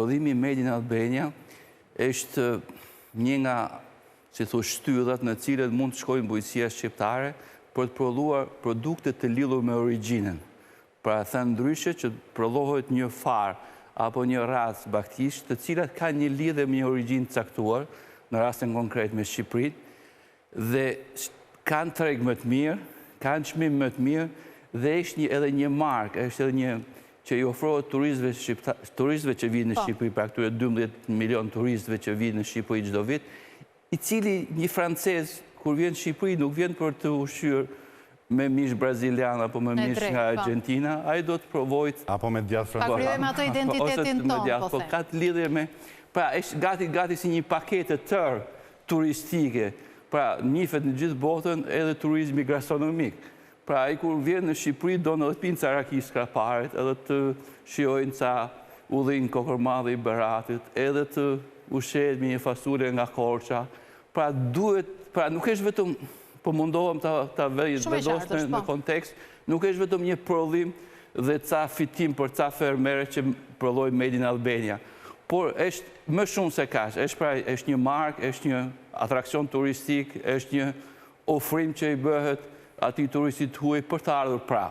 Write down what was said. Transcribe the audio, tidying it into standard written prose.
prodhimi Made in Albania është një nga, si thush, shtyllat në cilët mund të shkojnë bujqësia shqiptare për të prodhuar produkte të lidhur me origjinën. Pra thënë ndryshe që prodhohet një farë apo një racë baktish të cilat ka një lidhje me një origjinë caktuar, në rastin konkret me Shqipërinë, dhe kanë treg më të mirë, kanë çmim më të mirë dhe është edhe një markë, është edhe një që i ofrohet turistëve që vinë në Shqipëri, pra këtyre 12 milion turistëve që vinë në Shqipëri çdo vit, i cili një francez kur vjen në Shqipëri nuk vjen për të ushqyer me mish brazilian apo me mish nga Argentina, ai do të provojë apo me djathë francez. Ta kryejmë ato identitetin tonë, po the. Ka të lidhje me, pra është gati si një paketë tërë turistike, pra njihet në gjithë botën edhe turizmi gastronomik. Pra ai kur vjen në Shqipëri do në pinë ca raki skraparet, edhe të shijojnë ca udhënë kokormadhe i Beratit, edhe të ushqehet me një fasule nga Korça. Pra duhet, pra nuk është vetëm po mundohem ta vendos në kontekst, nuk është vetëm një prodhim dhe ca fitim për ca fermerë që prodhojnë Made in Albania, por është më shumë se kaq, është një markë, është një atrakcion turistik, është një ofrim që i bëhet atij turistit huaj për të ardhur prapë.